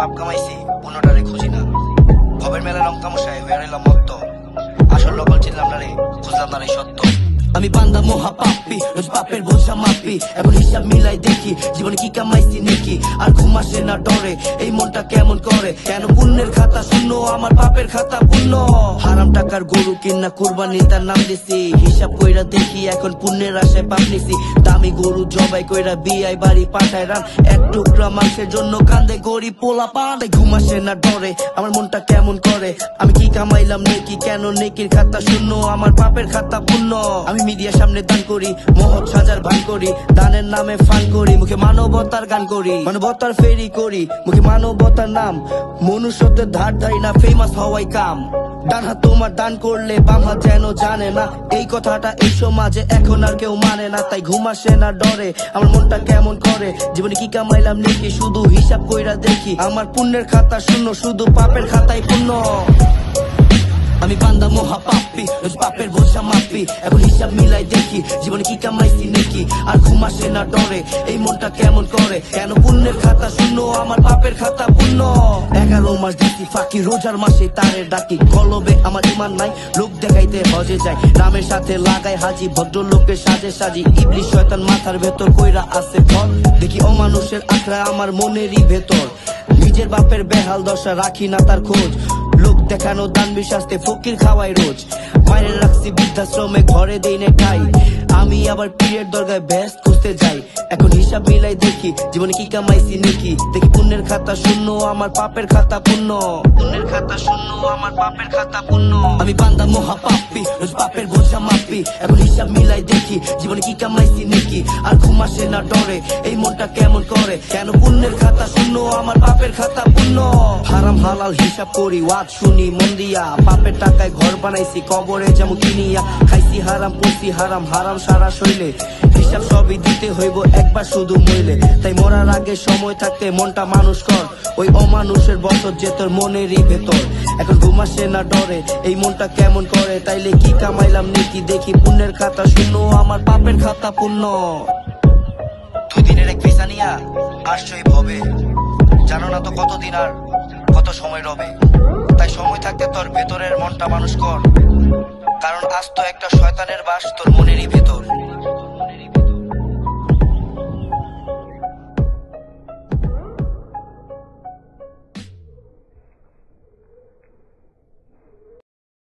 পাপ কামাইছি পুণ্যটারে খুঁজি না। ভবের মেলা রং তামশায় হয়ে রইলাম মত্ত, আসল নকল চিনলাম না রে, খুঁজলাম না রে সত্য। আমি বান্দা মহা পাপি, রোজ পাপের বোঝা মাপি, এখন হিসাব মিলাই দেখি জীবনে কি কামাইছি নাকি। আর ঘুম আসে না ডরে, এই মনটা কেমন করে, কেন পুণ্যের খাতা শূন্য আমার পাপের খাতা পূর্ণ। হারাম টাকার গরু কিনা কুরবানি তার নাম দিছি, হিসাব কইরা দেখি এখন পুণ্যের আশায় পাপ নিছি। দামি গরু জবাই কইরা বিয়াই বাড়ি পাঠায় রান, এক টুকরা মাংসের জন্য কান্দে গরিব পোলা পান। ঘুম আসে না ডরে, আমার মনটা কেমন করে, আমি কি কামাইলাম নেকি, কেন নেকির খাতা শূন্য আমার পাপের খাতা পূর্ণ। আমি মিডিয়ার সামনে দান করি, মহৎ সাজার ভান করি, দানের নামে ফান করি, মুখে মানবতার গান করি, মানবতার ফেরি করি, মুখে মানবতার নাম। মনুষ্যত্বের ধার ধারি না, ফেমাস হওয়াই কাম। ডান হাত তোমার দান করলে বাম হাত যেন জানে না, এই কথাটা এই সমাজে এখন আর কেউ মানে না। তাই ঘুম আসে না ডরে, আমার মনটা কেমন করে, জীবনে কি কামাইলাম নাকি শুধু হিসাব কইরা দেখি, আমার পুণ্যের খাতা শূন্য শুধু পাপের খাতায় পূর্ণ। আমি বান্দা মহা পাপি, রোজ পাপের বোঝা মাপি, এখন হিসাব মিলাই দেখি জীবনে কি কামাইছি নাকি। আর ঘুম আসে না ডরে, এই মনটা কেমন করে, কেন পুণ্যের খাতা শূন্য আমার পাপের খাতা পূর্ণ। 11 মাস দিচ্ছি ফাঁকি, রোজার মাসে তারে ডাকি, কলবে আমার ইমান নাই, লোক দেখাইতে হজে যায়, নামের সাথে লাগাই হাজি, ভদ্রলোকের সাজে সাজি, ইবলিশ শয়তান মাথার ভেতর কইরা আছে ফল। দেখি অমানুষের আখড়া আমার মনেরই ভেতর, নিজের বাপের বেহাল দশা রাখি না তার খোঁজ। লোক দেখানো দান বিশ্বাস্তে ফকির খাওয়াই রোজ, মায়ের রাখছি বৃদ্ধাশ্রমে ঘরে দেই না ঠাই, আমি আবার পীরের দরগায় ব্যস্ত খুঁজতে যাই। এখন হিসাব মিলাই দেখি জীবনে কি কামাইছি নাকি, দেখি পুণ্যের খাতা শূন্য আমার পাপের খাতা পূর্ণ। পুণ্যের খাতা শূন্য আমার পাপের খাতা পূর্ণ। আমি বান্দা মহা পাপি, রোজ পাপের বোঝা মাপি, এখন হিসাব মিলাই দেখি জীবনে কি কামাইছি নাকি। আর ঘুম আসে না ডরে, এই মনটা কেমন করে, কেন পুণ্যের খাতা শূন্য আমার পাপের খাতা পূর্ণ। হারাম হালাল হিসাব করি, ওয়াজ শুনি মন দিয়া, পাপের টাকায় ঘর বানাইছি কবরে যেমন কিনিয়া, খাইছি হারাম পড়ছি হারাম, হারাম সারা শৈলে, হিসাব সবই দিতে হইব একবার শুধু মইলে। তাই মরার আগে সময় থাকতে মনটা মানুষ কর, ওই অমানুষের বছর যে তোর মনেরই ভেতর। এখন ঘুম আসে না ডরে, এই মনটা কেমন করে, তাইলে কি কামাইলাম নাকি, দেখি পুণ্যের খাতা শূন্য আমার পাপের খাতা পূর্ণ। 2 দিনের এক ভিসা নিয়া আসছই ভবে, জানো না তো কতদিন আর কত সময় রবে। তাই সময় থাকতে তোর ভেতরের মনটা মানুষ কর, কারণ আজ তো একটা শয়তানের বাস তোর মনেরই ভেতর।